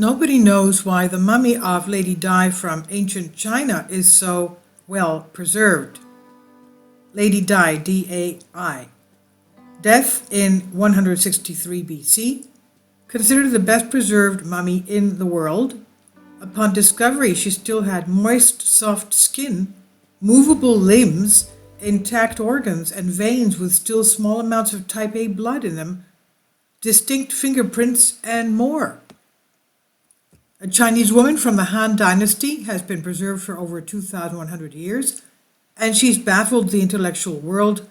Nobody knows why the mummy of Lady Di from ancient China is so well preserved. Lady Di, D-A-I. Death in 163 BC. Considered the best preserved mummy in the world. Upon discovery, she still had moist, soft skin, movable limbs, intact organs, and veins with still small amounts of type A blood in them, distinct fingerprints, and more. A Chinese woman from the Han Dynasty has been preserved for over 2,100 years, and she's baffled the intellectual world.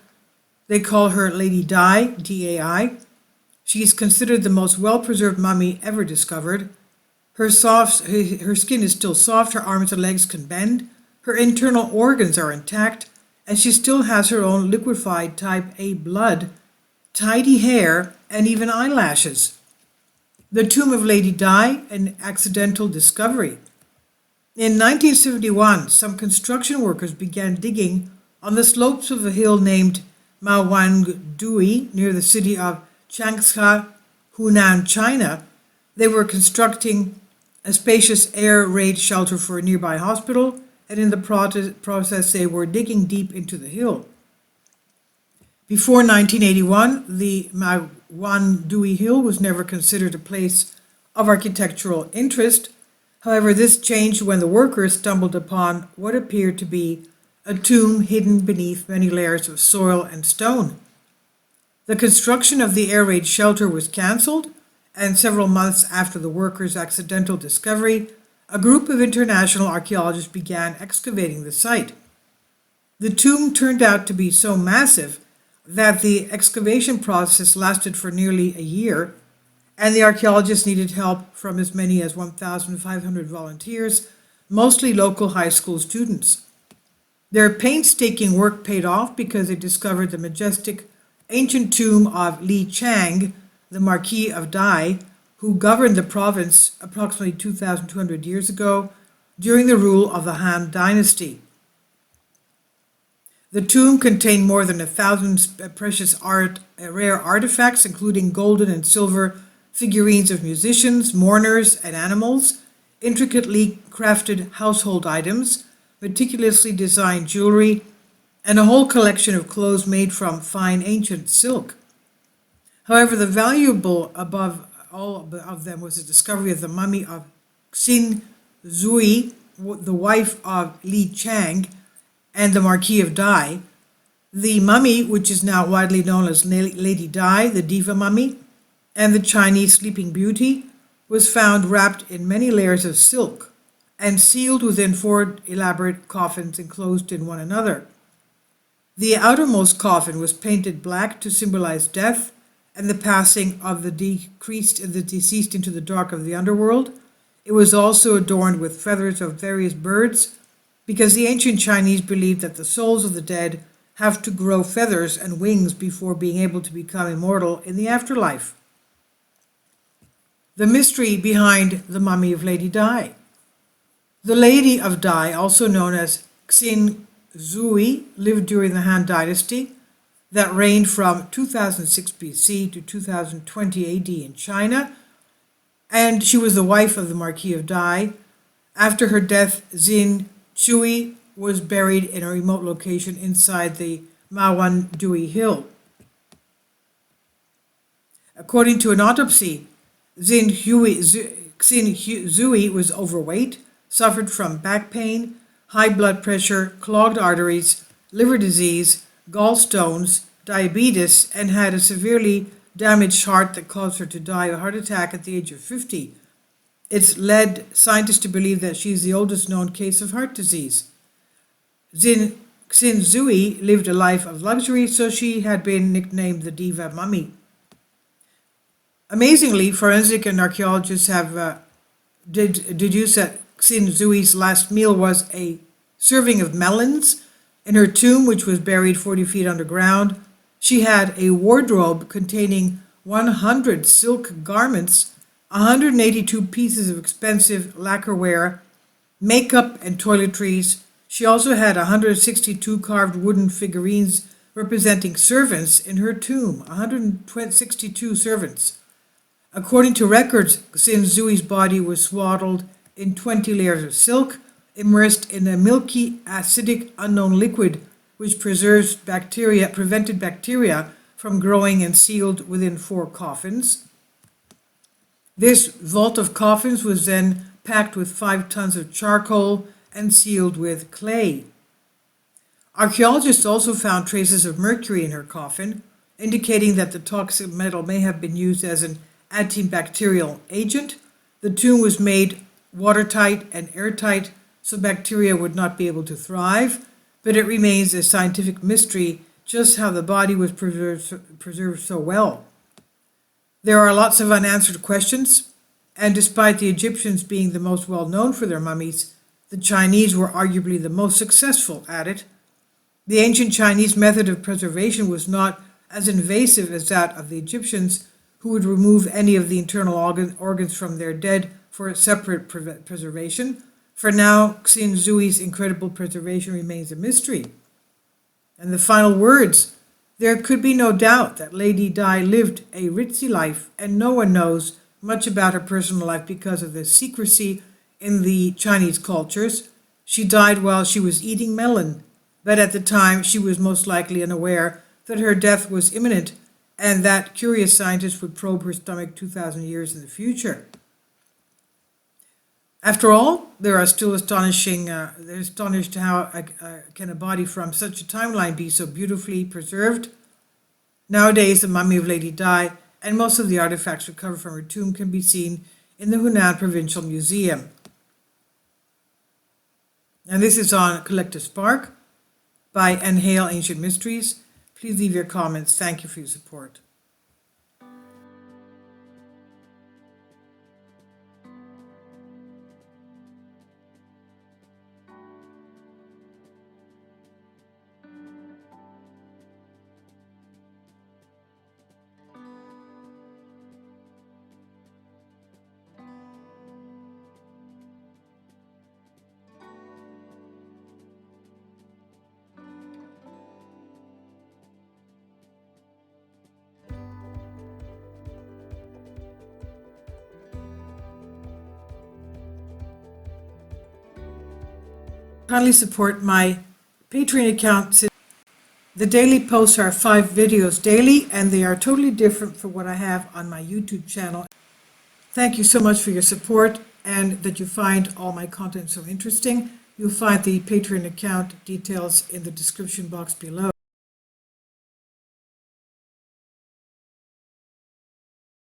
They call her Lady Di, D-A-I. She is considered the most well-preserved mummy ever discovered. Her skin is still soft, her arms and legs can bend, her internal organs are intact, and she still has her own liquefied type A blood, tidy hair, and even eyelashes. The tomb of Lady Di, an accidental discovery. In 1971, some construction workers began digging on the slopes of a hill named Maowangdui near the city of Changsha, Hunan, China. They were constructing a spacious air raid shelter for a nearby hospital, and in the process they were digging deep into the hill. Before 1981, the Maowangdui Hill was never considered a place of architectural interest. However, this changed when the workers stumbled upon what appeared to be a tomb hidden beneath many layers of soil and stone. The construction of the air raid shelter was cancelled, and several months after the workers' accidental discovery, a group of international archaeologists began excavating the site. The tomb turned out to be so massive that the excavation process lasted for nearly a year, and the archaeologists needed help from as many as 1,500 volunteers, mostly local high school students. Their painstaking work paid off because they discovered the majestic ancient tomb of Li Chang, the Marquis of Dai, who governed the province approximately 2,200 years ago during the rule of the Han Dynasty. The tomb contained more than 1,000 precious rare artifacts, including golden and silver figurines of musicians, mourners, and animals, intricately crafted household items, meticulously designed jewelry, and a whole collection of clothes made from fine ancient silk. However, the valuable above all of them was the discovery of the mummy of Xin Zui, the wife of Li Chang, and the Marquis of Dai. The mummy, which is now widely known as Lady Di, the Diva mummy, and the Chinese Sleeping Beauty, was found wrapped in many layers of silk and sealed within 4 elaborate coffins enclosed in one another. The outermost coffin was painted black to symbolize death and the passing of the deceased into the dark of the underworld. It was also adorned with feathers of various birds, because the ancient Chinese believed that the souls of the dead have to grow feathers and wings before being able to become immortal in the afterlife. The mystery behind the mummy of Lady Di. The Lady of Dai, also known as Xin Zui, lived during the Han Dynasty that reigned from 2006 BC to 2020 AD in China, and she was the wife of the Marquis of Dai. After her death, Xin Zui was buried in a remote location inside the Maowangdui Hill. According to an autopsy, Xin Zui was overweight, suffered from back pain, high blood pressure, clogged arteries, liver disease, gallstones, diabetes, and had a severely damaged heart that caused her to die of a heart attack at the age of 50. It's led scientists to believe that she's the oldest known case of heart disease. Xin Zui lived a life of luxury, so she had been nicknamed the Diva Mummy. Amazingly, forensic and archaeologists have deduced that Xin Zui's last meal was a serving of melons. In her tomb, which was buried 40 feet underground, she had a wardrobe containing 100 silk garments, 182 pieces of expensive lacquerware, makeup, and toiletries. She also had 162 carved wooden figurines representing servants in her tomb, 162 servants. According to records, Xin Zui's body was swaddled in 20 layers of silk, immersed in a milky, acidic, unknown liquid which prevented bacteria from growing, and sealed within 4 coffins. This vault of coffins was then packed with 5 tons of charcoal and sealed with clay. Archaeologists also found traces of mercury in her coffin, indicating that the toxic metal may have been used as an antibacterial agent. The tomb was made watertight and airtight, so bacteria would not be able to thrive, but it remains a scientific mystery just how the body was preserved so well. There are lots of unanswered questions, and despite the Egyptians being the most well known for their mummies, the Chinese were arguably the most successful at it. The ancient Chinese method of preservation was not as invasive as that of the Egyptians, who would remove any of the internal organs from their dead for separate preservation. For now, Xin Zui's incredible preservation remains a mystery. And the final words: there could be no doubt that Lady Di lived a ritzy life, and no one knows much about her personal life because of the secrecy in the Chinese cultures. She died while she was eating melon, but at the time she was most likely unaware that her death was imminent, and that curious scientists would probe her stomach 2,000 years in the future. After all, there are still they're astonished how can a body from such a timeline be so beautifully preserved. Nowadays, the mummy of Lady Di and most of the artifacts recovered from her tomb can be seen in the Hunan Provincial Museum. And this is on Collective Spark by Inhale Ancient Mysteries. Please leave your comments. Thank you for your support. Kindly support my Patreon account. The daily posts are 5 videos daily, and they are totally different from what I have on my YouTube channel. Thank you so much for your support, and that you find all my content so interesting. You'll find the Patreon account details in the description box below.